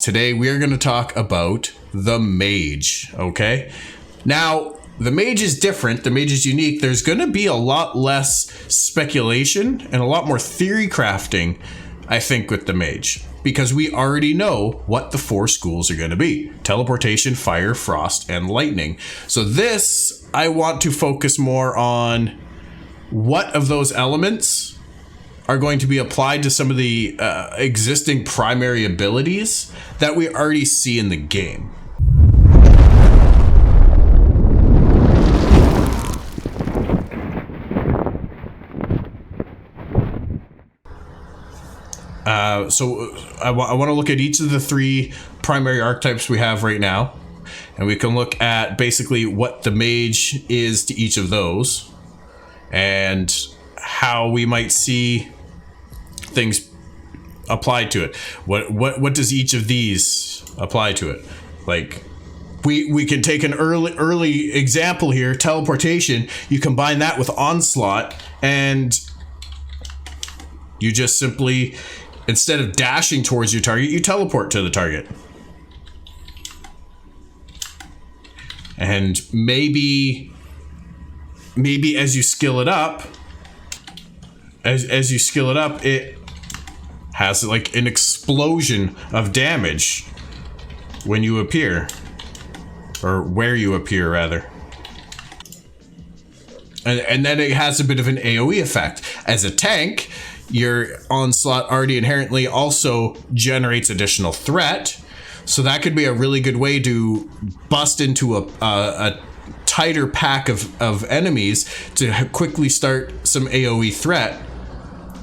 Today we are going to talk about the Mage, okay? Now, the Mage is different. The Mage is unique. There's going to be a lot less speculation and a lot more theory crafting, I think, with the Mage. Because we already know what the 4 schools are going to be. Teleportation, fire, frost, and lightning. So this, I want to focus more on what of those elements are going to be applied to some of the existing primary abilities that we already see in the game. So I want to look at each of the 3 primary archetypes we have right now, and we can look at basically what the Mage is to each of those, and how we might see things applied to it. What does each of these apply to it? Like, we can take an early example here, teleportation. You combine that with onslaught, and you just simply, instead of dashing towards your target, you teleport to the target. And maybe as you skill it up, as you skill it up, it has like an explosion of damage when you appear, or where you appear rather. And then it has a bit of an AoE effect. As a tank, your onslaught already inherently also generates additional threat. So that could be a really good way to bust into a tighter pack of enemies to quickly start some AoE threat.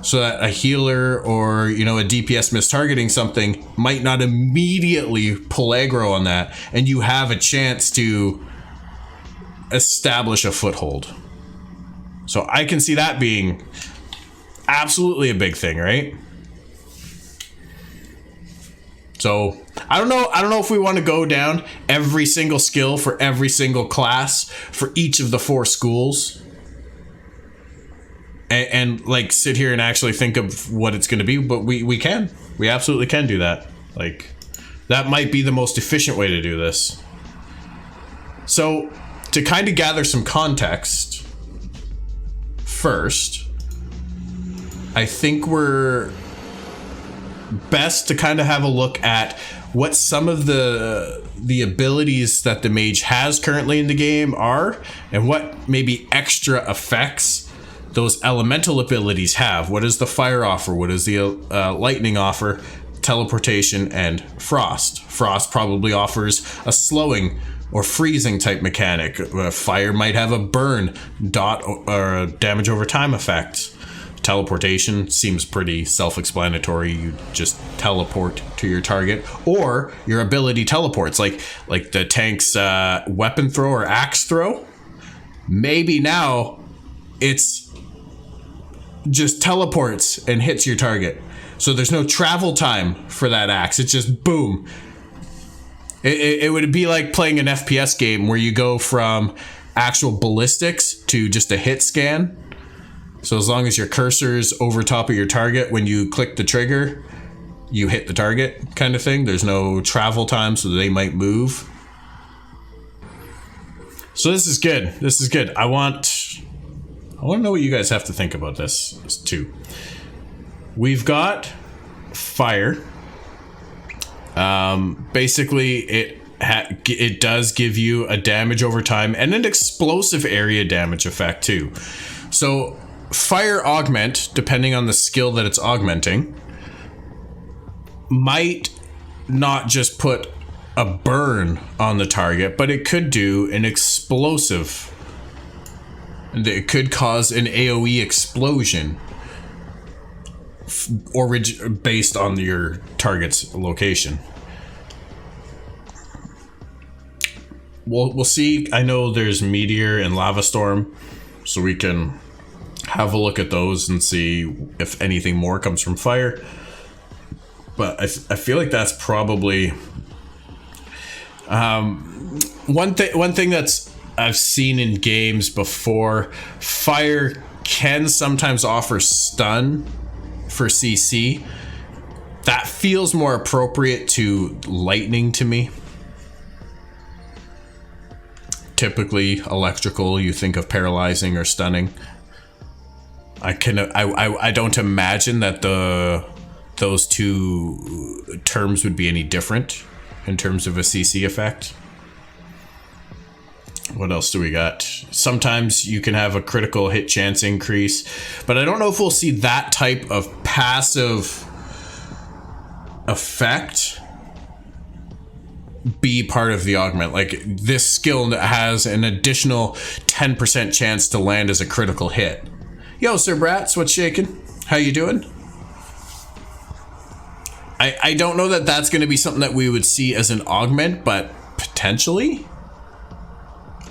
So that a healer or, a DPS mistargeting something might not immediately pull aggro on that, and you have a chance to establish a foothold. So I can see that being absolutely a big thing, right? So I don't know if we want to go down every single skill for every single class for each of the 4 schools. And like sit here and actually think of what it's going to be, but we absolutely can do that. Like, that might be the most efficient way to do this. So to kind of gather some context first, I think we're best to kind of have a look at what some of the abilities that the Mage has currently in the game are, and what maybe extra effects those elemental abilities have. What does the fire offer? What does the lightning offer? Teleportation and frost. Frost probably offers a slowing or freezing type mechanic. Fire might have a burn, dot, or a damage over time effect. Teleportation seems pretty self-explanatory. You just teleport to your target, or your ability teleports, like the tank's weapon throw or axe throw. Maybe now it's just teleports and hits your target. So there's no travel time for that axe. It's just boom. It would be like playing an FPS game where you go from actual ballistics to just a hit scan. So as long as your cursor's over top of your target, when you click the trigger, you hit the target kind of thing. There's no travel time, so they might move. So this is good. This is good. I want to know what you guys have to think about this too. We've got fire. Basically, it does give you a damage over time and an explosive area damage effect too. So fire augment, depending on the skill that it's augmenting, might not just put a burn on the target, but it could do an explosive. It could cause an AoE explosion, based on your target's location. We'll see. I know there's Meteor and Lava Storm, so we can have a look at those and see if anything more comes from fire. But I feel like that's probably one thing that's I've seen in games before. Fire can sometimes offer stun for CC, That feels more appropriate to lightning to me. Typically, electrical, you think of paralyzing or stunning. I don't imagine that those two terms would be any different in terms of a CC effect. What else do we got? Sometimes you can have a critical hit chance increase, but I don't know if we'll see that type of passive effect be part of the augment. Like, this skill has an additional 10% chance to land as a critical hit. Yo, Sir Brats, what's shaking? How you doing? I don't know that that's going to be something that we would see as an augment, but potentially.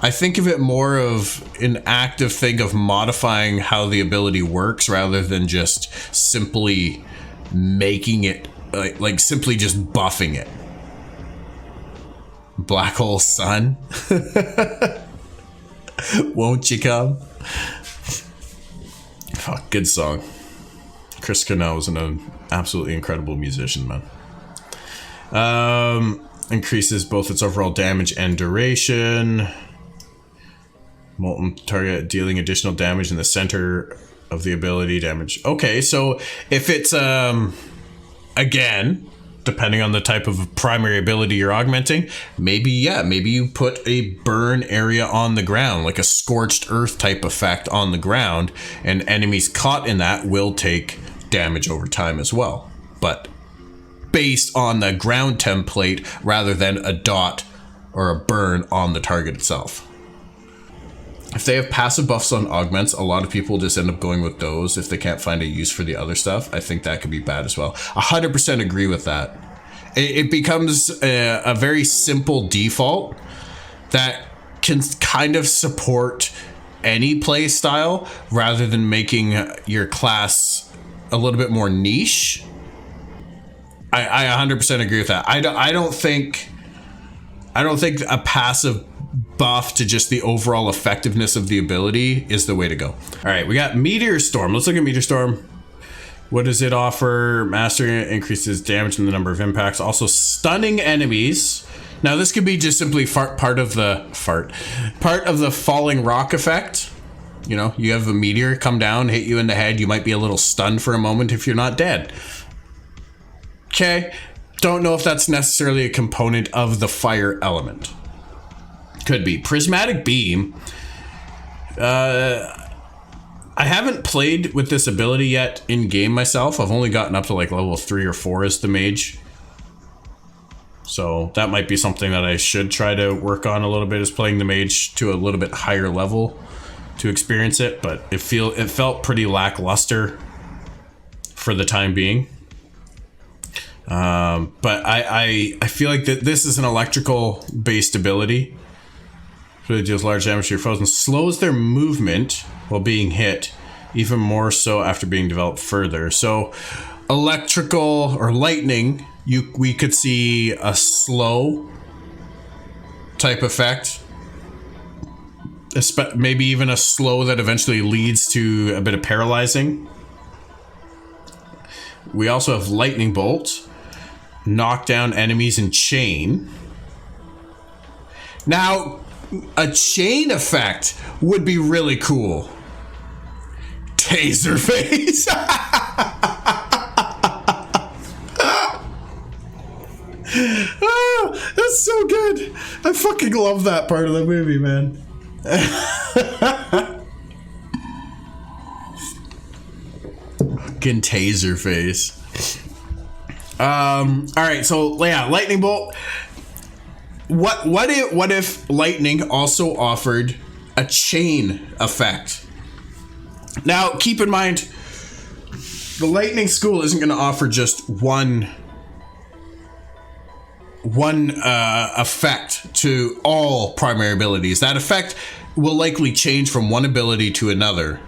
I think of it more of an active thing of modifying how the ability works rather than just simply making it, like simply just buffing it. Black hole sun. Won't you come? Fuck, good song. Chris Cornell was an absolutely incredible musician, man. Increases both its overall damage and duration. Molten target dealing additional damage in the center of the ability damage. Okay, so if it's again, depending on the type of primary ability you're augmenting, maybe you put a burn area on the ground, like a scorched earth type effect on the ground, and enemies caught in that will take damage over time as well, but based on the ground template rather than a dot or a burn on the target itself. If they have passive buffs on augments, a lot of people just end up going with those if they can't find a use for the other stuff. I think that could be bad as well. 100% agree with that. It becomes a very simple default that can kind of support any play style rather than making your class a little bit more niche. I 100% agree with that. I don't think a passive buff to just the overall effectiveness of the ability is the way to go. All right, we got Meteor Storm. Let's look at Meteor Storm. What does it offer? Mastering it increases damage and the number of impacts. Also stunning enemies. Now this could be just simply part of the falling rock effect. You know, you have a meteor come down, hit you in the head. You might be a little stunned for a moment if you're not dead. Okay, don't know if that's necessarily a component of the fire element. Could be. Prismatic Beam. I haven't played with this ability yet in game myself. I've only gotten up to like level 3 or 4 as the mage. So that might be something that I should try to work on a little bit, is playing the mage to a little bit higher level to experience it, but it felt pretty lackluster for the time being. But I feel like that this is an electrical based ability. So it deals large damage to your foes and slows their movement while being hit, even more so after being developed further. So electrical or lightning, we could see a slow type effect. Maybe even a slow that eventually leads to a bit of paralyzing. We also have lightning bolt, knock down enemies in chain. Now, a chain effect would be really cool. Taser face. Oh, that's so good. I fucking love that part of the movie, man. Fucking taser face. All right, so yeah, lightning bolt. What if lightning also offered a chain effect? Now, keep in mind, the lightning school isn't going to offer just one effect to all primary abilities. That effect will likely change from one ability to another.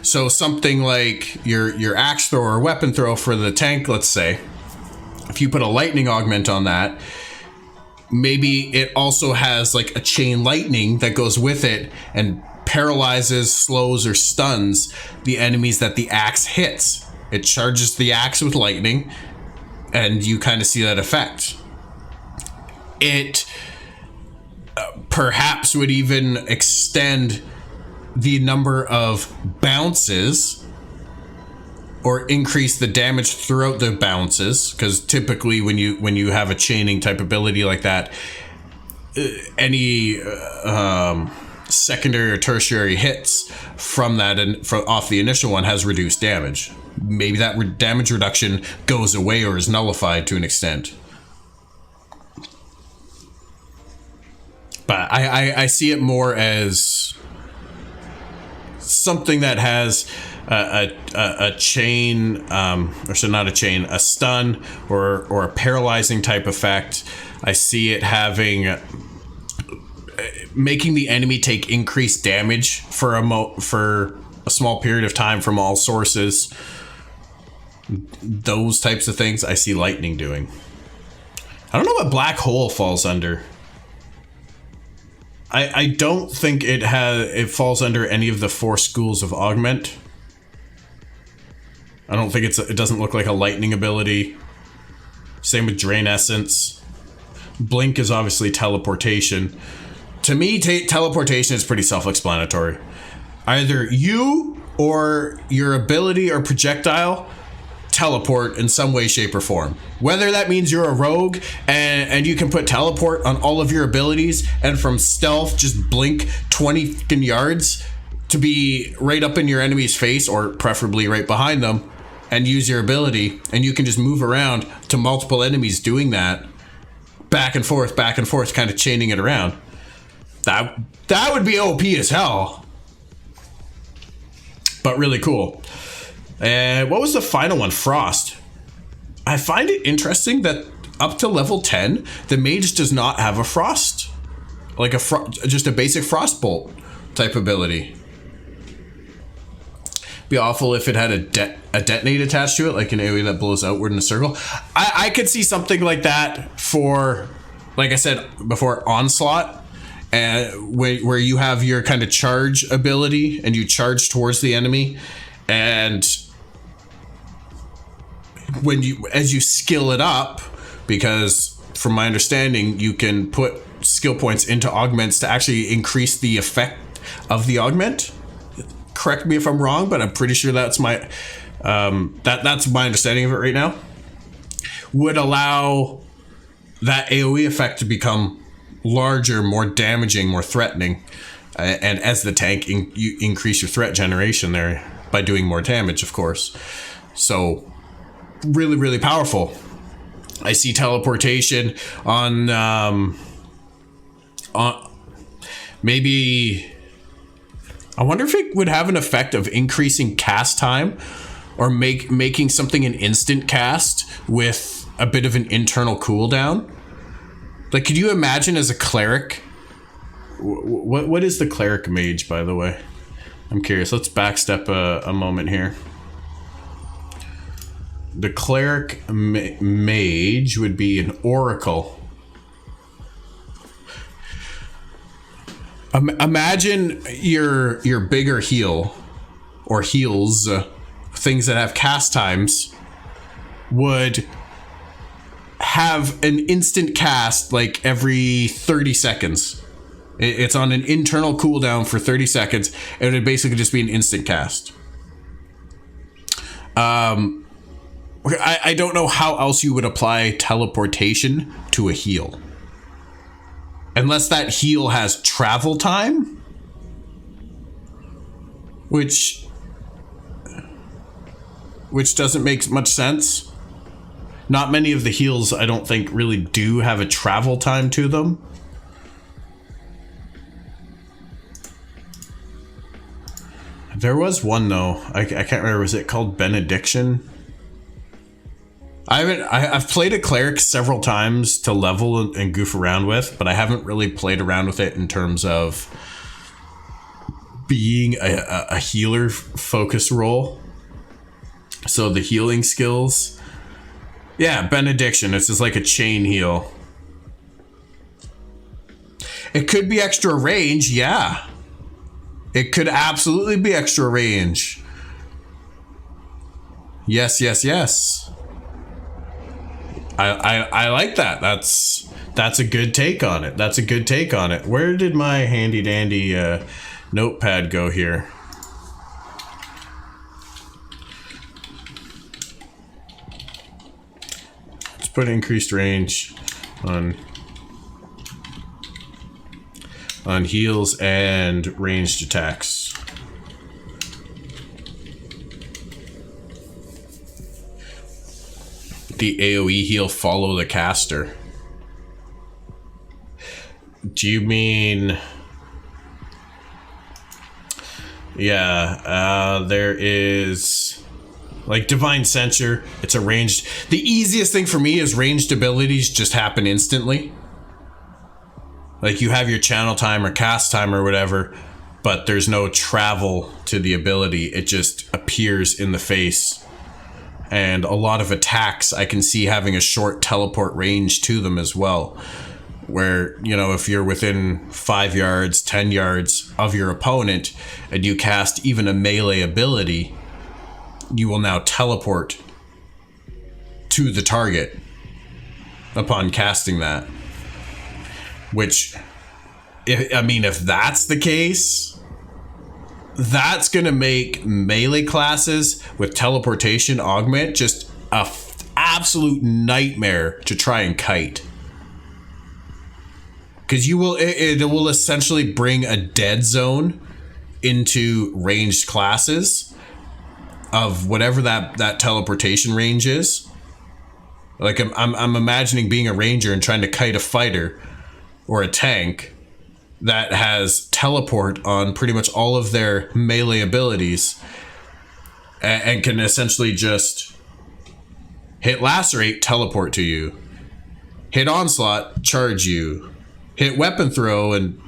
So something like your axe throw or weapon throw for the tank, let's say, if you put a lightning augment on that, maybe it also has like a chain lightning that goes with it and paralyzes, slows, or stuns the enemies that the axe hits. It charges the axe with lightning, and you kind of see that effect. It perhaps would even extend the number of bounces or increase the damage throughout the bounces, because typically when you have a chaining type ability like that, any secondary or tertiary hits from that and off the initial one has reduced damage. Maybe that damage reduction goes away or is nullified to an extent. But I see it more as something that has a chain, or so not a chain, a stun or a paralyzing type effect. I see it having making the enemy take increased damage for a small period of time from all sources. Those types of things I see lightning doing. I don't know what black hole falls under. I don't think it falls under any of the 4 schools of augment. I don't think it doesn't look like a lightning ability. Same with drain essence. Blink is obviously teleportation. To me, teleportation is pretty self-explanatory. Either you or your ability or projectile teleport in some way, shape, or form. Whether that means you're a rogue and you can put teleport on all of your abilities, and from stealth just blink 20 yards to be right up in your enemy's face, or preferably right behind them, and use your ability, and you can just move around to multiple enemies doing that, back and forth, kind of chaining it around. That would be OP as hell. But really cool. And what was the final one? Frost. I find it interesting that up to level 10, the mage does not have a frost. Like just a basic frostbolt type ability. Be awful if it had a detonate attached to it, like an AoE that blows outward in a circle. I could see something like that for, like I said before, Onslaught. Where you have your kind of charge ability and you charge towards the enemy, and as you skill it up, because from my understanding you can put skill points into augments to actually increase the effect of the augment. Correct me if I'm wrong, but I'm pretty sure that's my that's my understanding of it right now. Would allow that AoE effect to become larger, more damaging, more threatening, and as the tank you increase your threat generation there by doing more damage, of course. So really, really powerful. I see teleportation on maybe. I wonder if it would have an effect of increasing cast time, or making something an instant cast with a bit of an internal cooldown. Like, could you imagine as a cleric? What is the cleric mage, by the way? I'm curious. Let's backstep a moment here. The cleric mage would be an oracle. Imagine your bigger heal or heals, things that have cast times, would have an instant cast like every 30 seconds. It's on an internal cooldown for 30 seconds, and it would basically just be an instant cast. I don't know how else you would apply teleportation to a heal. Unless that heal has travel time, which doesn't make much sense. Not many of the heals, I don't think, really do have a travel time to them. There was one though. I can't remember. Was it called Benediction? I've played a cleric several times to level and goof around with, but I haven't really played around with it in terms of being a healer focus role. So the healing skills. Yeah, Benediction. This is like a chain heal. It could be extra range, yeah. It could absolutely be extra range. Yes, yes, yes. I like that. That's a good take on it. That's a good take on it. Where did my handy dandy notepad go here? Let's put increased range on heals and ranged attacks. The AoE heal follow the caster. Do you mean... Yeah, there is... Like Divine Censure, it's a ranged... The easiest thing for me is ranged abilities just happen instantly. Like you have your channel time or cast time or whatever, but there's no travel to the ability. It just appears in the face. And a lot of attacks I can see having a short teleport range to them as well. Where, you know, if you're within 5 yards, 10 yards of your opponent and you cast even a melee ability, you will now teleport to the target upon casting that. Which, if that's the case, that's going to make melee classes with teleportation augment just a absolute nightmare to try and kite. Because it will essentially bring a dead zone into ranged classes of whatever that teleportation range is. Like I'm imagining being a ranger and trying to kite a fighter or a tank that has teleport on pretty much all of their melee abilities and can essentially just hit lacerate, teleport to you, hit onslaught, charge you, hit weapon throw, and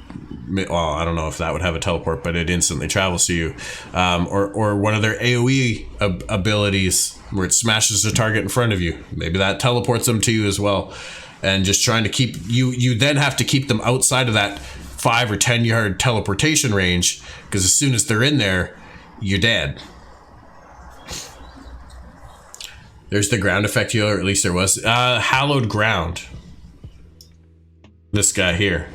well, I don't know if that would have a teleport, but it instantly travels to you, or one of their AoE abilities where it smashes the target in front of you. Maybe that teleports them to you as well. And just trying to keep you then have to keep them outside of that 5 or 10 yard teleportation range, because as soon as they're in there, you're dead. There's the ground effect healer, or at least there was. Hallowed Ground. This guy here.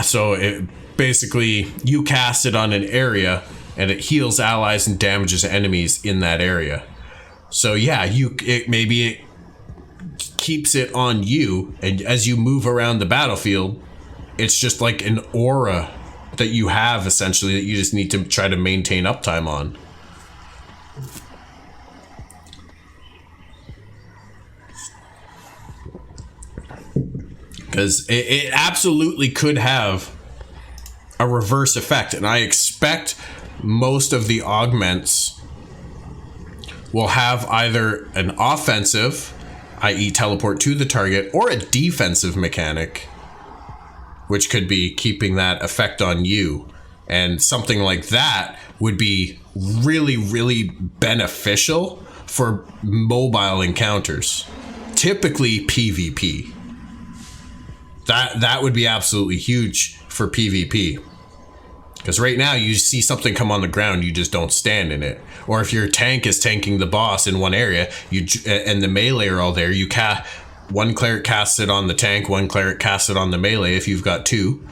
So it basically, you cast it on an area and it heals allies and damages enemies in that area. So yeah, maybe it keeps it on you, and as you move around the battlefield, it's just like an aura that you have essentially that you just need to try to maintain uptime on. Because it absolutely could have a reverse effect, and I expect most of the augments will have either an offensive, i.e. teleport to the target, or a defensive mechanic, which could be keeping that effect on you. And something like that would be really, really beneficial for mobile encounters, typically PvP. That would be absolutely huge for PvP. Because right now you see something come on the ground, you just don't stand in it. Or if your tank is tanking the boss in one area, and the melee are all there, one cleric casts it on the tank, one cleric casts it on the melee if you've got two.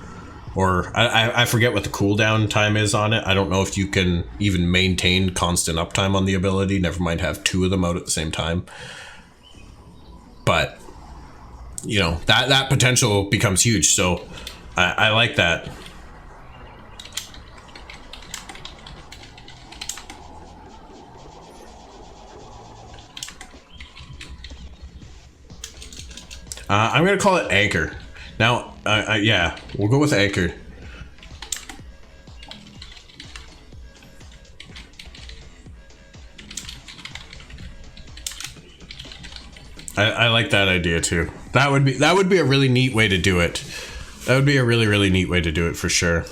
Or I forget what the cooldown time is on it. I don't know if you can even maintain constant uptime on the ability, never mind have two of them out at the same time. But, you know, that potential becomes huge, so I like that. I'm going to call it Anchor. Now, yeah, we'll go with Anchor. I like that idea too. That would be a really neat way to do it. That would be a really, really neat way to do it for sure.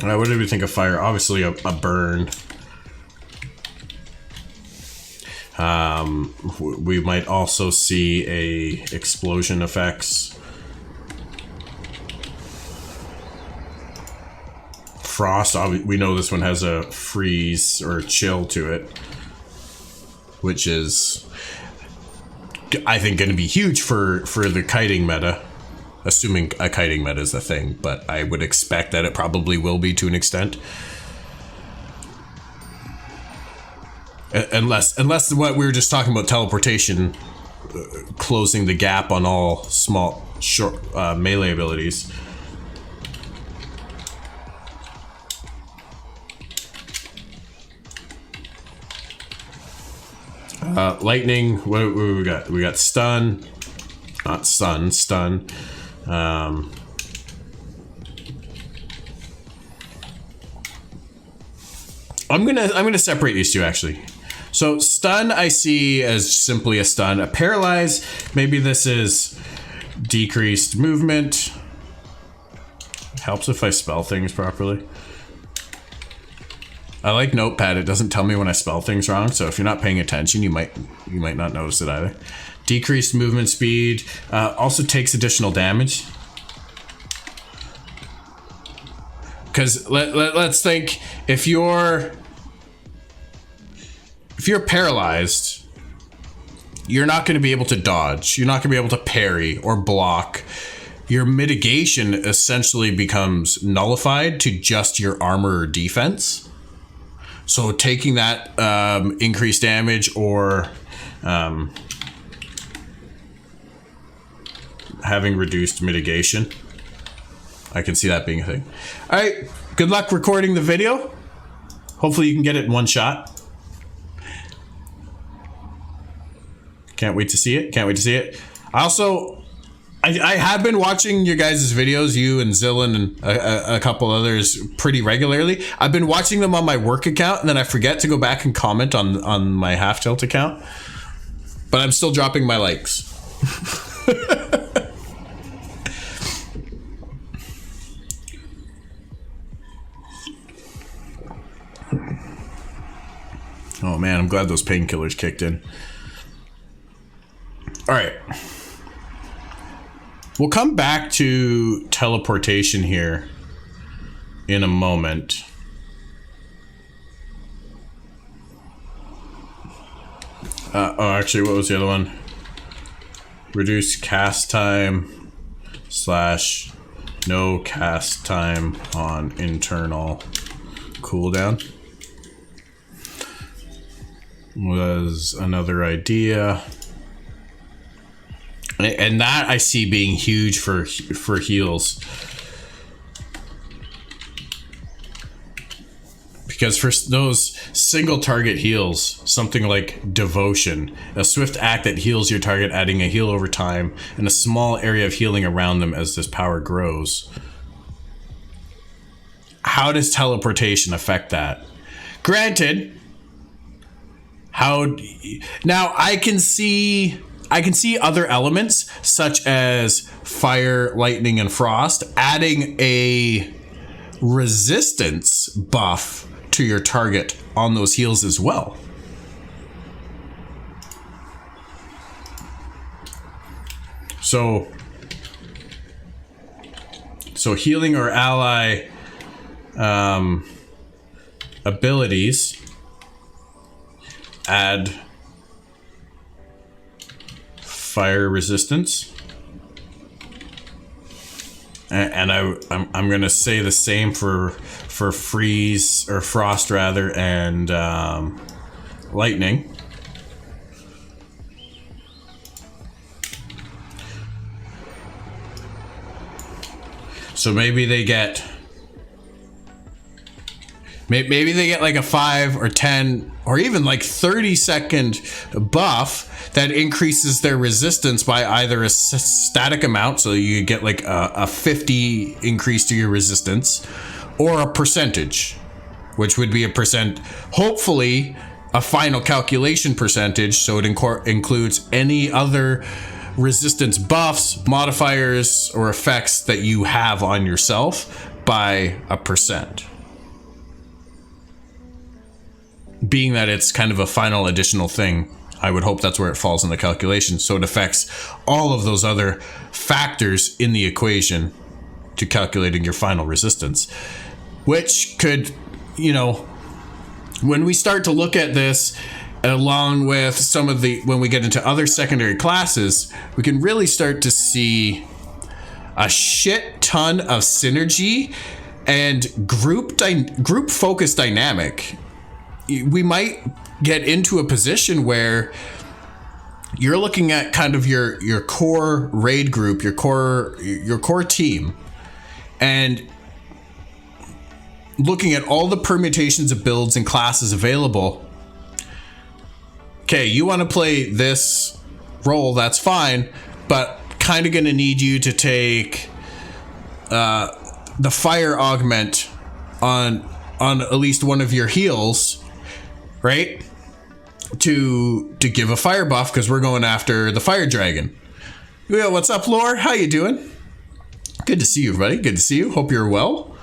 What did we think of fire? Obviously a burn. We might also see a explosion effects. Frost, we know this one has a freeze or chill to it, which is I think, going to be huge for the kiting meta, assuming a kiting meta is a thing, but I would expect that it probably will be to an extent. Unless what we were just talking about, teleportation, closing the gap on all small, short melee abilities. Lightning, what we got? We got stun, not stun. I'm gonna separate these two actually. So stun I see as simply a stun. A paralyze, maybe this is decreased movement. Helps if I spell things properly. I like Notepad. It doesn't tell me when I spell things wrong, so if you're not paying attention, you might not notice it either. Decreased movement speed, also takes additional damage. Because let's think, if you're paralyzed, you're not going to be able to dodge. You're not going to be able to parry or block. Your mitigation essentially becomes nullified to just your armor or defense. So taking that increased damage or having reduced mitigation, I can see that being a thing. All right, good luck recording the video. Hopefully you can get it in one shot. Can't wait to see it. I have been watching your guys' videos, you and Zillin and a couple others, pretty regularly. I've been watching them on my work account, and then I forget to go back and comment on my Half Tilt account. But I'm still dropping my likes. Oh man, I'm glad those painkillers kicked in. All right. We'll come back to teleportation here in a moment. Oh, actually, what was the other one? Reduce cast time / no cast time on internal cooldown was another idea. And that I see being huge for heals. Because for those single target heals, something like Devotion, a swift act that heals your target, adding a heal over time, and a small area of healing around them as this power grows. How does teleportation affect that? Granted, now I can see other elements such as fire, lightning, and frost adding a resistance buff to your target on those heals as well. So healing or ally abilities add fire resistance, and I'm gonna say the same for freeze or frost rather, and lightning. So maybe they get like a 5 or 10 or even like 30-second buff that increases their resistance by either a static amount, so you get like a 50 increase to your resistance, or a percentage, which would be hopefully a final calculation percentage, so it includes any other resistance buffs, modifiers, or effects that you have on yourself by a percent. Being that it's kind of a final additional thing, I would hope that's where it falls in the calculation, so it affects all of those other factors in the equation to calculating your final resistance, which could, when we start to look at this, along with some of the, when we get into other secondary classes, we can really start to see a shit ton of synergy and group focused dynamic. We might get into a position where you're looking at kind of your core raid group, your core team, and looking at all the permutations of builds and classes available. Okay, you want to play this role, that's fine, but kind of going to need you to take the fire augment on at least one of your heals, right? To give a fire buff, because we're going after the fire dragon. Yeah, what's up, Lore? How you doing? Good to see you, buddy. Good to see you. Hope you're well.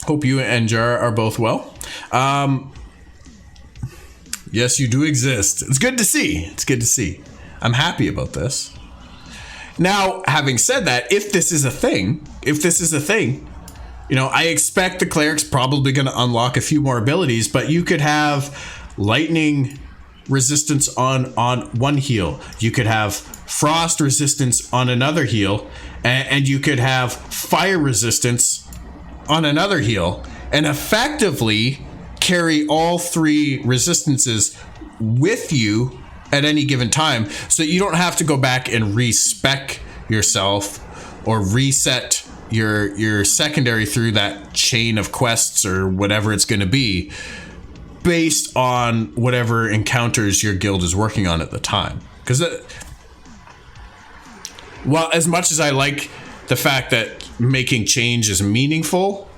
Hope you and Jar are both well. Yes, you do exist. It's good to see. It's good to see. I'm happy about this. Now, having said that, if this is a thing, you know, I expect the cleric's probably going to unlock a few more abilities, but you could have lightning resistance on one heal. You could have frost resistance on another heal, and you could have fire resistance on another heal, and effectively carry all three resistances with you at any given time, so you don't have to go back and respec yourself or reset your secondary through that chain of quests or whatever it's going to be, based on whatever encounters your guild is working on at the time. Because well, as much as I like the fact that making change is meaningful,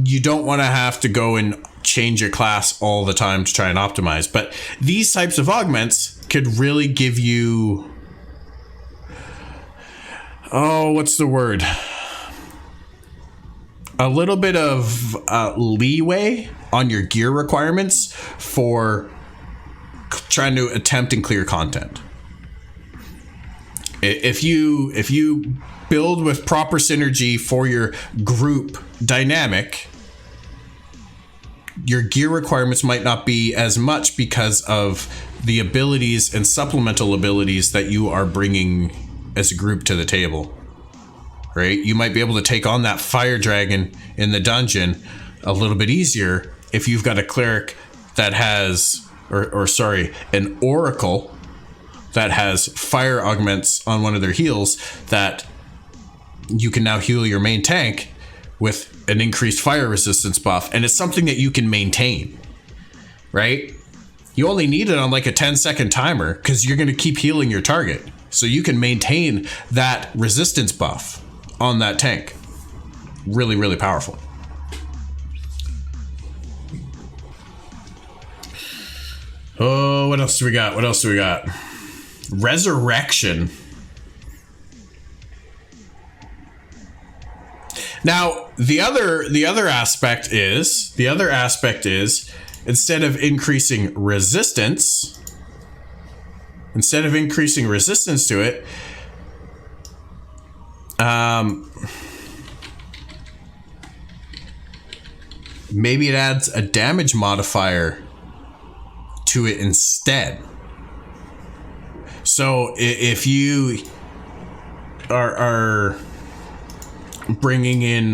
you don't want to have to go and change your class all the time to try and optimize. But these types of augments could really give you, oh, what's the word? A little bit of leeway on your gear requirements for trying to attempt and clear content. If you build with proper synergy for your group dynamic, your gear requirements might not be as much because of the abilities and supplemental abilities that you are bringing as a group to the table. Right? You might be able to take on that fire dragon in the dungeon a little bit easier if you've got a cleric that has, or sorry, an oracle that has fire augments on one of their heals, that you can now heal your main tank with an increased fire resistance buff, and it's something that you can maintain, right? You only need it on like a 10-second timer because you're going to keep healing your target, so you can maintain that resistance buff on that tank. Really, really powerful. Oh, what else do we got? Resurrection. Now, the other aspect is instead of increasing resistance to it, maybe it adds a damage modifier to it instead. So if you are bringing in,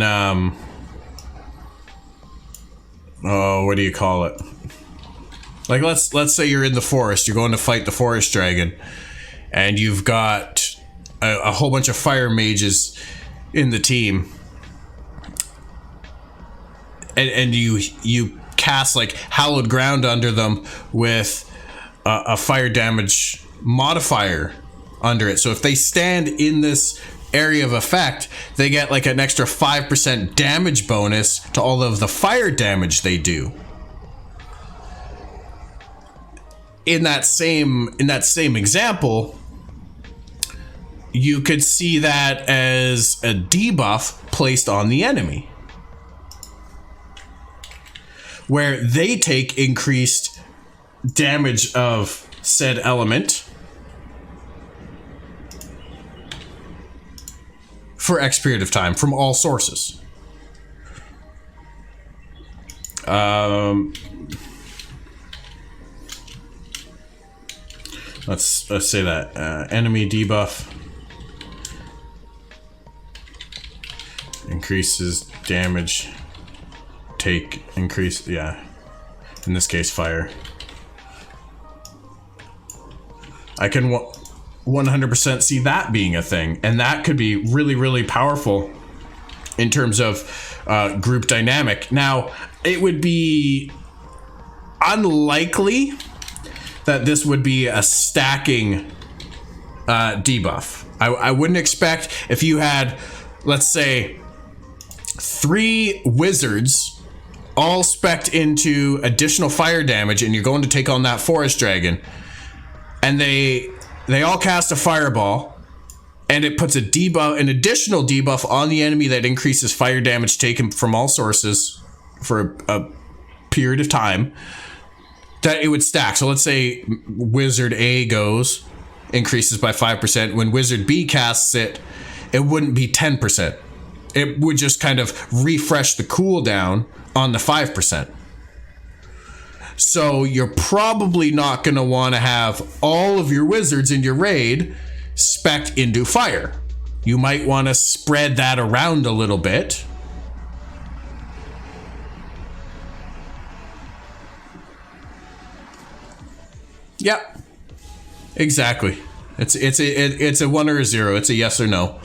what do you call it? Like let's say you're in the forest, you're going to fight the forest dragon, and you've got a whole bunch of fire mages in the team, and you cast like hallowed ground under them with a fire damage modifier under it. So if they stand in this area of effect, they get like an extra 5% damage bonus to all of the fire damage they do. In that same example, you could see that as a debuff placed on the enemy, where they take increased damage of said element for X period of time from all sources. Let's say that enemy debuff increases damage take increase, yeah, in this case fire. I can 100% see that being a thing, and that could be really, really powerful in terms of group dynamic. Now, it would be unlikely that this would be a stacking debuff. I wouldn't expect if you had, let's say, 3 wizards all spec'd into additional fire damage, and you're going to take on that forest dragon, and they all cast a fireball, and it puts a debuff, an additional debuff on the enemy that increases fire damage taken from all sources for a period of time, that it would stack. So let's say Wizard A goes, increases by 5%. When Wizard B casts it, it wouldn't be 10%. It would just kind of refresh the cooldown on the 5%. So you're probably not going to want to have all of your wizards in your raid spec'd into fire. You might want to spread that around a little bit. Yep. Exactly. It's a 1 or a 0. It's a yes or no.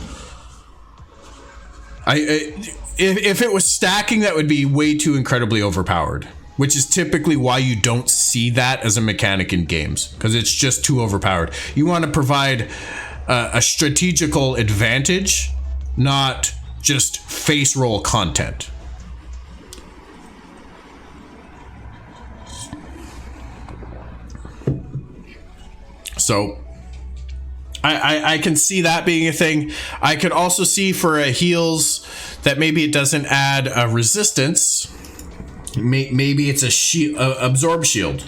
If it was stacking, that would be way too incredibly overpowered, which is typically why you don't see that as a mechanic in games, because it's just too overpowered. You want to provide a strategical advantage, not just face roll content. So I can see that being a thing. I could also see for a heals that maybe it doesn't add a resistance. Maybe it's a shield, absorb shield.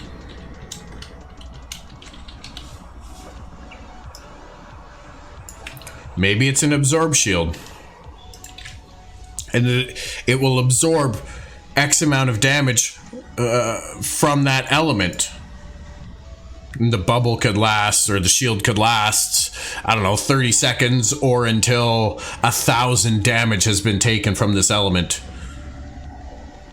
Maybe it's an absorb shield, and it will absorb X amount of damage from that element. And the bubble could last, or the shield could last, I don't know, 30 seconds, or until 1,000 damage has been taken from this element.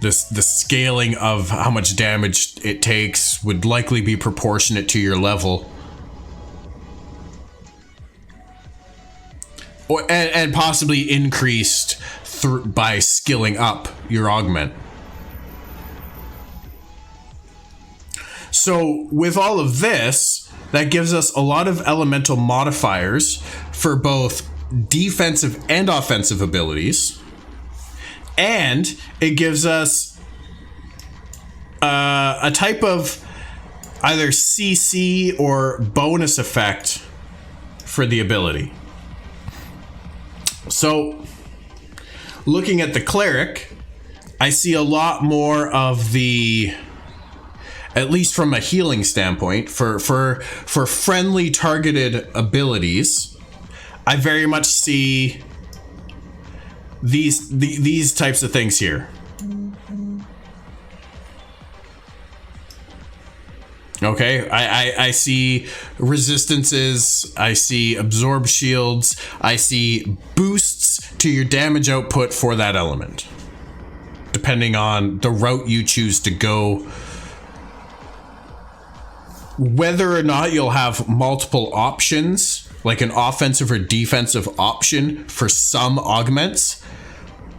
The scaling of how much damage it takes would likely be proportionate to your level. And possibly increased by skilling up your augment. So with all of this, that gives us a lot of elemental modifiers for both defensive and offensive abilities. And it gives us a type of either CC or bonus effect for the ability. So looking at the cleric, I see a lot more of the, at least from a healing standpoint, for friendly targeted abilities, I very much see these types of things here. Okay, I see resistances, I see absorb shields, I see boosts to your damage output for that element, depending on the route you choose to go. Whether or not you'll have multiple options, like an offensive or defensive option for some augments,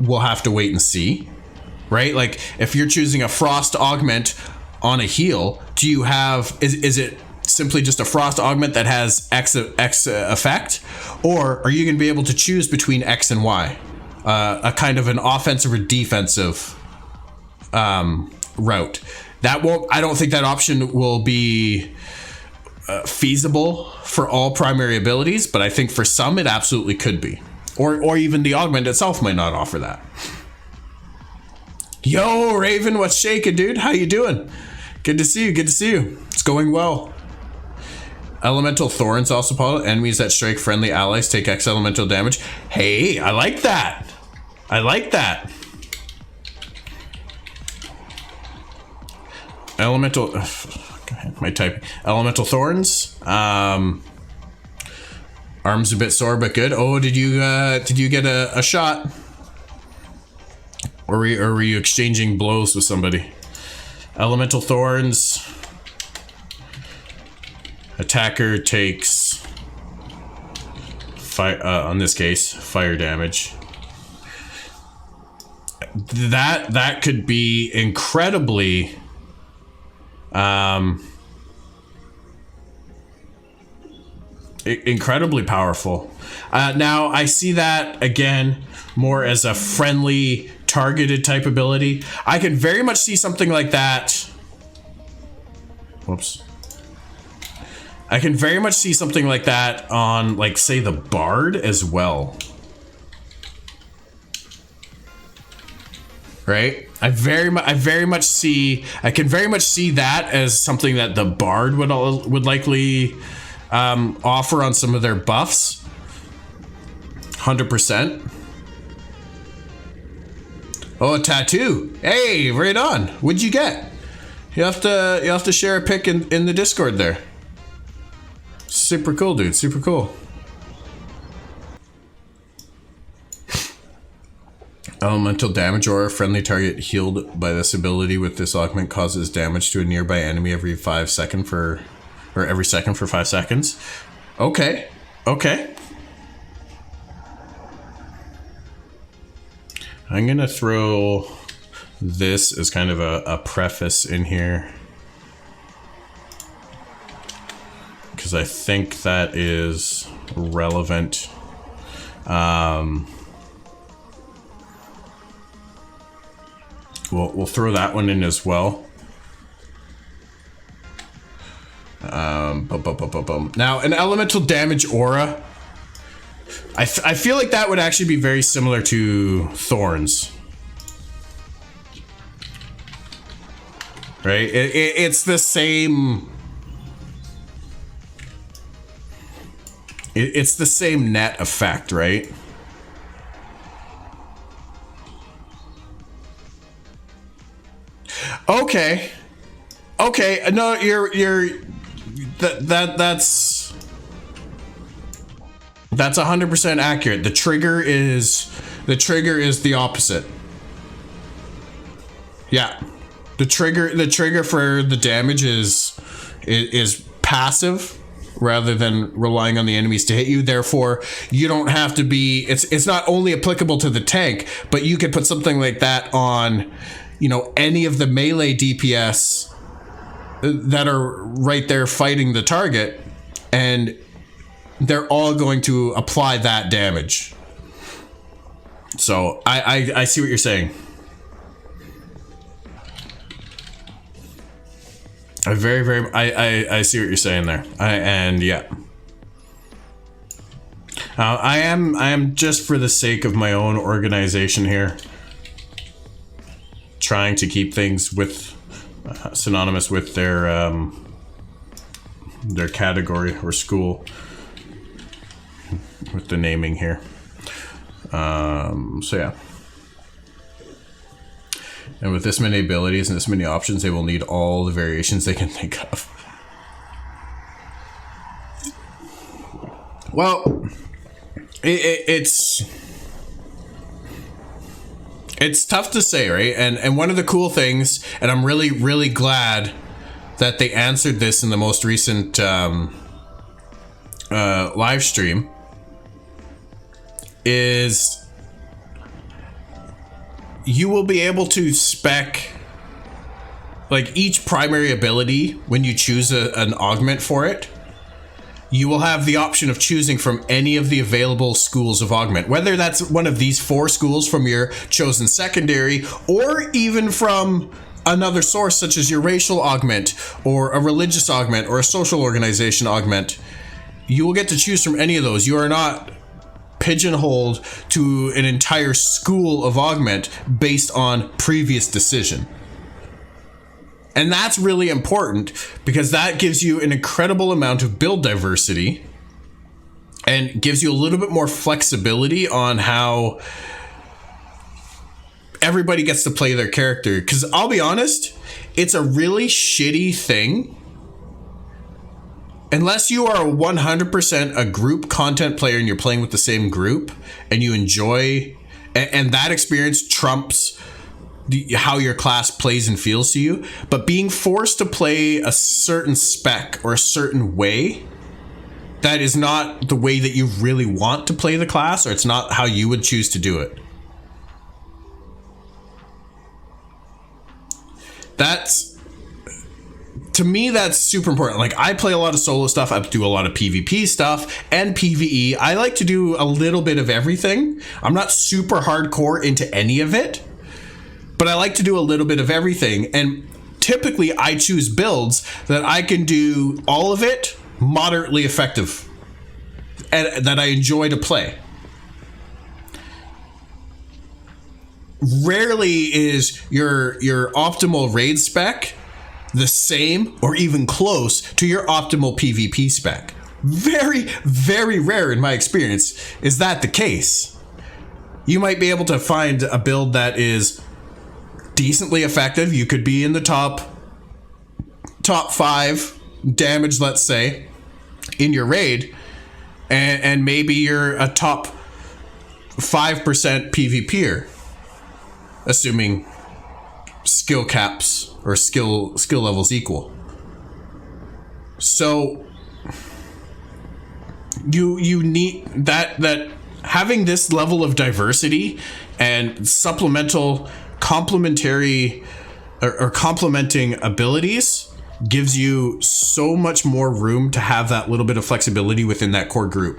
we'll have to wait and see, right? Like if you're choosing a frost augment on a heal, do you have, is it simply just a frost augment that has X effect? Or are you going to be able to choose between X and Y? A kind of an offensive or defensive route. That won't, I don't think that option will be feasible for all primary abilities, but I think for some it absolutely could be. Or even the augment itself might not offer that. Yo, Raven, what's shaking, dude? How you doing? Good to see you. Good to see you. It's going well. Elemental Thorns also part. Enemies that strike friendly allies take X elemental damage. Hey, I like that. I like that. Elemental. My typing. Elemental thorns. Arms a bit sore, but good. Oh, did you get a shot? Or were you exchanging blows with somebody? Elemental thorns. Attacker takes fire. On this case, fire damage. That could be incredibly. Incredibly powerful. Now I see that again more as a friendly, targeted type ability. I could very much see something like that. Whoops. I can very much see something like that on, like, say, the Bard as well. Right? I can very much see that as something that the Bard would likely offer on some of their buffs. 100%. Oh, a tattoo. Hey, right on. What'd you get? You have to share a pic in the Discord there. Super cool, dude. Super cool. Elemental damage or a friendly target healed by this ability with this augment causes damage to a nearby enemy every second for 5 seconds. Okay. Okay. I'm gonna throw this as kind of a preface in here, because I think that is relevant. We'll throw that one in as well. Now, an elemental damage aura. I feel like that would actually be very similar to Thorns. Right? It's the same... It's the same net effect, right? Okay. Okay. No, that's 100% accurate. The trigger is the opposite. Yeah. The trigger for the damage is passive rather than relying on the enemies to hit you. Therefore, you don't have to be, it's not only applicable to the tank, but you could put something like that on, you know, any of the melee DPS that are right there fighting the target, and they're all going to apply that damage. So I see what you're saying. I see what you're saying there. Yeah. I am just for the sake of my own organization here, trying to keep things with synonymous with their category or school with the naming here. So yeah. And with this many abilities and this many options, they will need all the variations they can think of. Well, it's tough to say, right? And one of the cool things, and I'm really, really glad that they answered this in the most recent live stream, is you will be able to spec like each primary ability when you choose an augment for it. You will have the option of choosing from any of the available schools of augment, whether that's one of these 4 schools from your chosen secondary, or even from another source such as your racial augment or a religious augment or a social organization augment. You will get to choose from any of those. You are not pigeonholed to an entire school of augment based on previous decision. And that's really important, because that gives you an incredible amount of build diversity and gives you a little bit more flexibility on how everybody gets to play their character. Because I'll be honest, it's a really shitty thing. Unless you are 100% a group content player and you're playing with the same group and you enjoy, and that experience trumps how your class plays and feels to you. But being forced to play a certain spec or a certain way that is not the way that you really want to play the class, or it's not how you would choose to do it. To me, that's super important. Like, I play a lot of solo stuff. I do a lot of PvP stuff and PvE. I like to do a little bit of everything. I'm not super hardcore into any of it, but I like to do a little bit of everything. And typically, I choose builds that I can do all of it moderately effective and that I enjoy to play. Rarely is your optimal raid spec the same or even close to your optimal PvP spec. Very, very rare in my experience is that the case. You might be able to find a build that is decently effective. You could be in the top 5 damage, let's say, in your raid, and maybe you're a top 5% PvPer, assuming skill caps or skill levels equal. So you need that having this level of diversity and supplemental complementary or complementing abilities gives you so much more room to have that little bit of flexibility within that core group.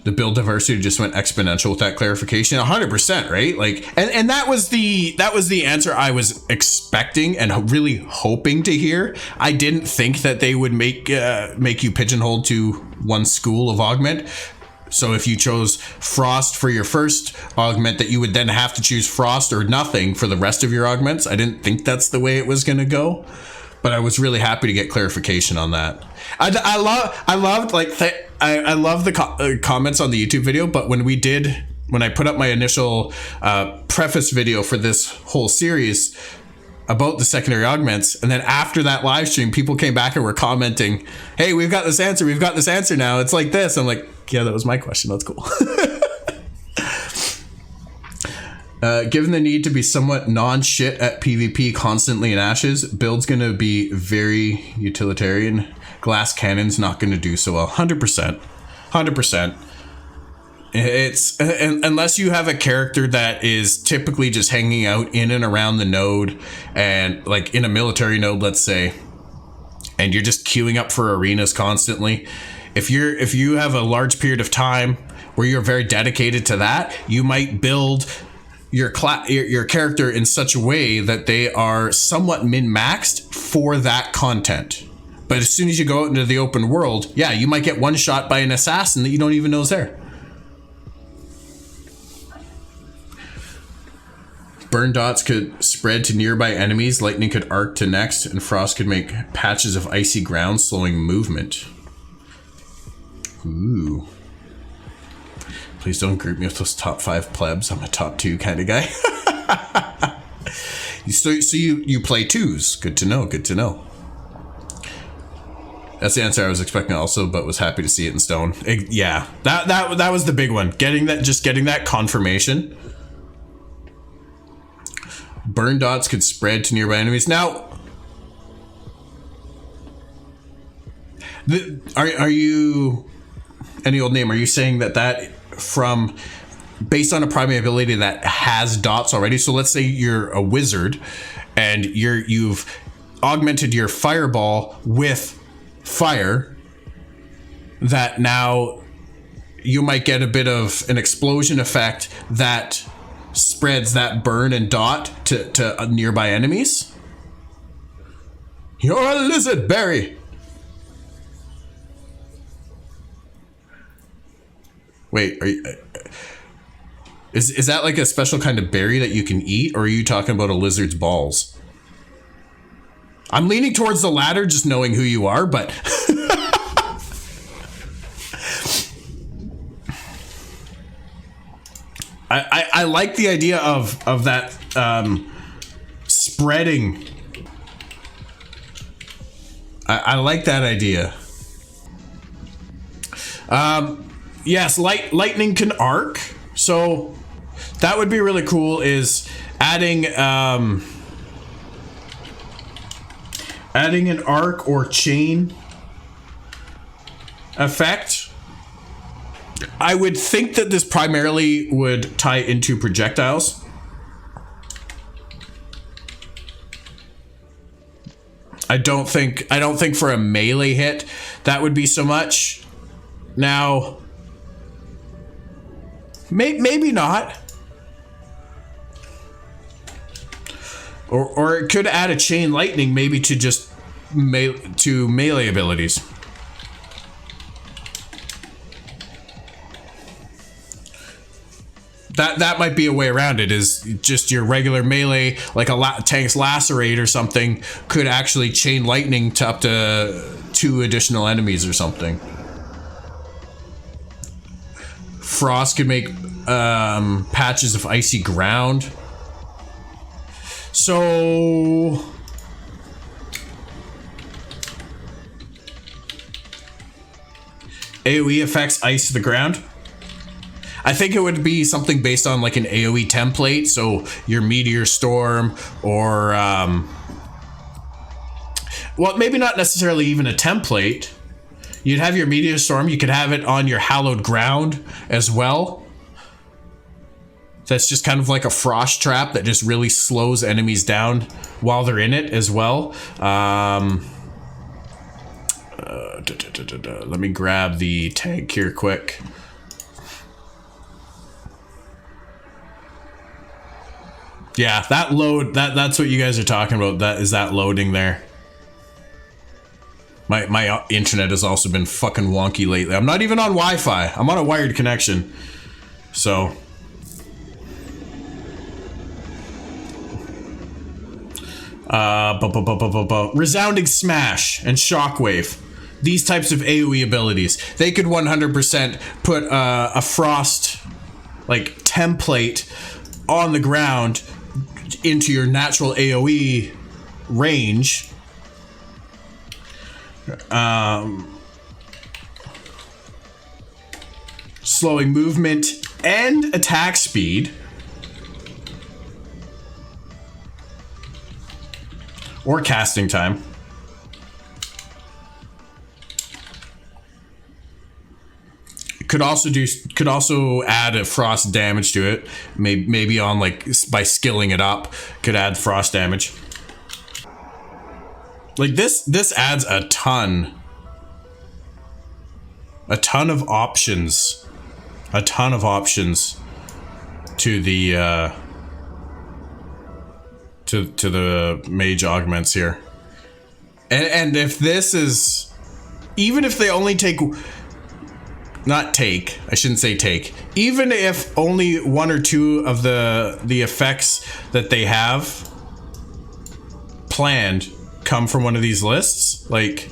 The build diversity just went exponential with that clarification. 100%, right? Like, and that was the answer I was expecting and really hoping to hear. I didn't think that they would make you pigeonholed to one school of augment. So if you chose Frost for your first augment, that you would then have to choose Frost or nothing for the rest of your augments. I didn't think that's the way it was going to go, but I was really happy to get clarification on that. I love the comments on the YouTube video, but when I put up my initial preface video for this whole series about the secondary augments, and then after that live stream, people came back and were commenting, "Hey, we've got this answer now. It's like this." I'm like, yeah, that was my question. That's cool. Given the need to be somewhat non-shit at PvP constantly in Ashes, build's going to be very utilitarian. Glass cannon's not going to do so well. 100%. 100%. It's unless you have a character that is typically just hanging out in and around the node, and like in a military node, let's say, and you're just queuing up for arenas constantly. If you have a large period of time where you're very dedicated to that, you might build your character in such a way that they are somewhat min-maxed for that content. But as soon as you go out into the open world, yeah, you might get one shot by an assassin that you don't even know is there. Burn dots could spread to nearby enemies, lightning could arc to next, and frost could make patches of icy ground, slowing movement. Ooh. Please don't group me with those top 5 plebs. I'm a top 2 kind of guy. So you play 2s. Good to know. Good to know. That's the answer I was expecting also, but was happy to see it in stone. Yeah, that was the big one. Getting that confirmation. Burn dots could spread to nearby enemies. Now, are you any old name? Are you saying that from based on a primary ability that has dots already? So let's say you're a wizard and you've augmented your fireball with fire, that now you might get a bit of an explosion effect that spreads that burn and dot to nearby enemies. You're a lizard berry. Wait, is that like a special kind of berry that you can eat, or are you talking about a lizard's balls? I'm leaning towards the latter, just knowing who you are, but I like the idea of that spreading. I like that idea. Yes, lightning can arc, so that would be really cool. Is adding an arc or chain effect. I would think that this primarily would tie into projectiles. I don't think for a melee hit that would be so much. Now, maybe not. Or it could add a chain lightning maybe to just melee abilities. That might be a way around it, is just your regular melee, like a tank's lacerate or something, could actually chain lightning to up to 2 additional enemies or something. Frost could make patches of icy ground. So AoE affects ice to the ground. I think it would be something based on like an AoE template. So your Meteor Storm or, well, maybe not necessarily even a template. You'd have your Meteor Storm. You could have it on your Hallowed Ground as well. That's just kind of like a frost trap that just really slows enemies down while they're in it as well. Let me grab the tank here quick. Yeah, that load, that's what you guys are talking about. That loading there. My internet has also been fucking wonky lately. I'm not even on Wi-Fi. I'm on a wired connection. So Resounding Smash and Shockwave. These types of AoE abilities. They could 100% put a frost like template on the ground into your natural AoE range. Slowing movement and attack speed. Or casting time. Could also add a frost damage to it. Maybe on like by skilling it up, could add frost damage. Like this adds a ton of options. A ton of options to the to the mage augments here. And if this is, even if they only take, even if only 1 or 2 of the effects that they have planned come from one of these lists, like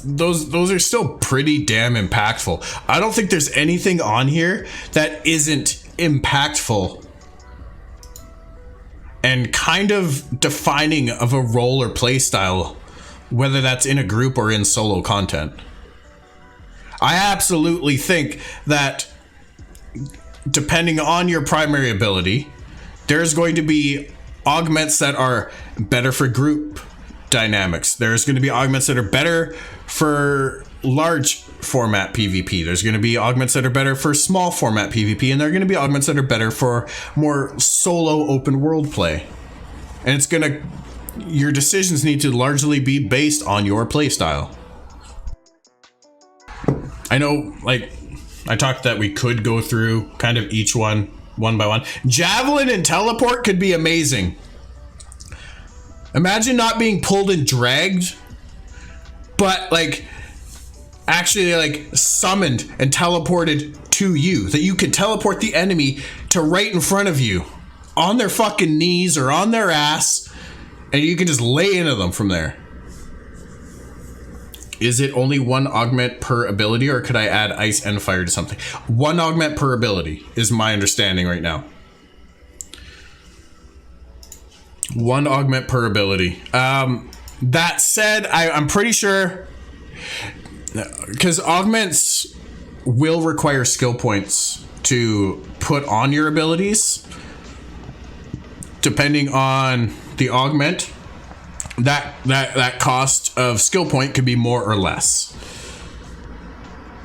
those are still pretty damn impactful. I don't think there's anything on here that isn't impactful and kind of defining of a role or play style, whether that's in a group or in solo content. I absolutely think that depending on your primary ability, there's going to be augments that are better for group dynamics. There's going to be augments that are better for large format PvP. There's going to be augments that are better for small format PvP, and there are going to be augments that are better for more solo open world play. And it's going to, your decisions need to largely be based on your play style. I know, like, I talked that we could go through kind of each one by one. Javelin and teleport could be amazing. Imagine not being pulled and dragged, but like actually like summoned and teleported to you, that you could teleport the enemy to right in front of you on their fucking knees or on their ass, and you can just lay into them from there. Is it only one augment per ability, or could I add ice and fire to something? One augment per ability is my understanding right now. One augment per ability. That said, I'm pretty sure, because augments will require skill points to put on your abilities, depending on the augment. That cost of skill point could be more or less.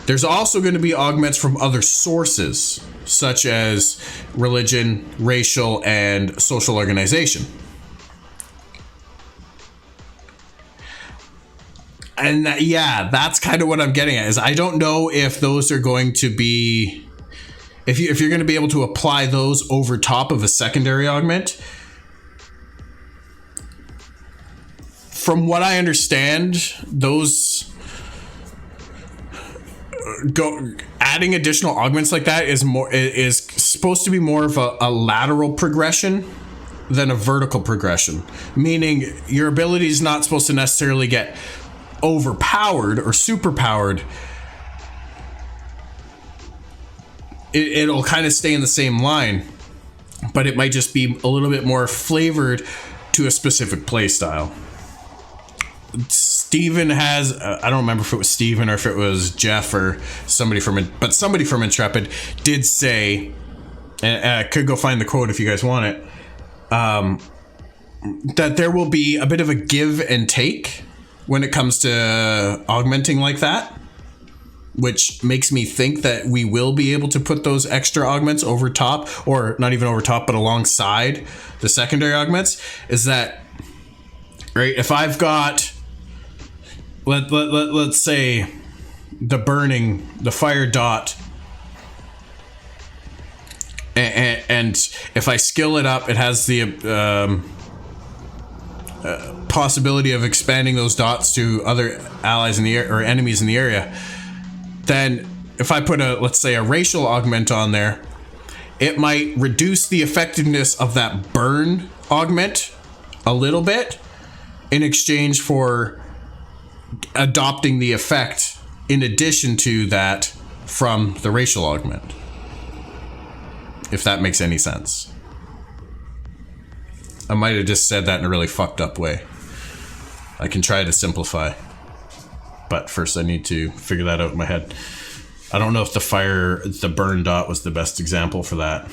There's also going to be augments from other sources, such as religion, racial, and social organization. And yeah, that's kind of what I'm getting at, is I don't know if those are going to be, if you're going to be able to apply those over top of a secondary augment. From what I understand, those adding additional augments like that is supposed to be more of a lateral progression than a vertical progression, meaning your ability is not supposed to necessarily get overpowered or superpowered. It'll kind of stay in the same line, but it might just be a little bit more flavored to a specific play style. Steven has, I don't remember if it was Steven or if it was Jeff or somebody from Intrepid did say, and I could go find the quote if you guys want it, that there will be a bit of a give and take when it comes to augmenting like that, which makes me think that we will be able to put those extra augments over top, or not even over top, but alongside the secondary augments. Is that, right, if I've got, let's say the fire dot, and if I skill it up, it has the possibility of expanding those dots to other allies in the area or enemies in the area. Then if I put let's say a racial augment on there, it might reduce the effectiveness of that burn augment a little bit in exchange for adopting the effect in addition to that from the racial augment. If that makes any sense. I might have just said that in a really fucked up way. I can try to simplify, but first I need to figure that out in my head. I don't know if the burn dot was the best example for that.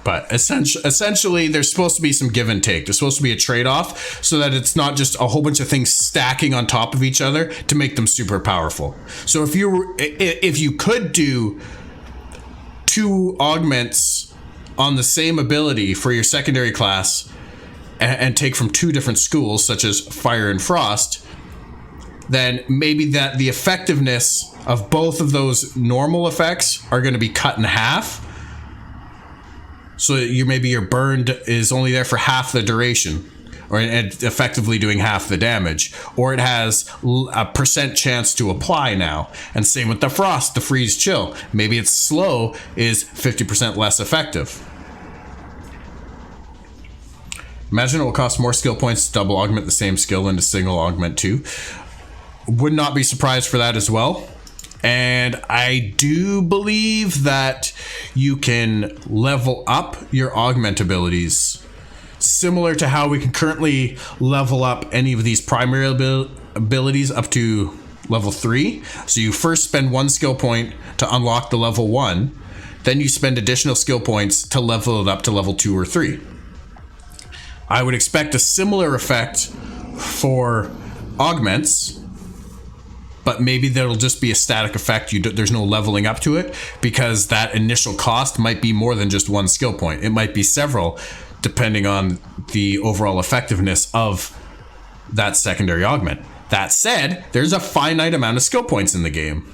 But essentially, there's supposed to be some give and take. There's supposed to be a trade-off so that it's not just a whole bunch of things stacking on top of each other to make them super powerful. So if you could do 2 augments on the same ability for your secondary class and take from 2 different schools, such as fire and frost, then maybe that the effectiveness of both of those normal effects are going to be cut in half. So maybe your burned is only there for half the duration, or effectively doing half the damage, or it has a % chance to apply now. And same with the frost, the freeze chill. Maybe its slow is 50% less effective. Imagine it will cost more skill points to double augment the same skill than to single augment 2. Would not be surprised for that as well. And I do believe that you can level up your augment abilities, similar to how we can currently level up any of these primary abilities up to level 3. So you first spend 1 skill point to unlock the level 1, then you spend additional skill points to level it up to level 2 or 3. I would expect a similar effect for augments, but maybe that'll just be a static effect. There's no leveling up to it, because that initial cost might be more than just 1 skill point. It might be several, depending on the overall effectiveness of that secondary augment. That said, there's a finite amount of skill points in the game.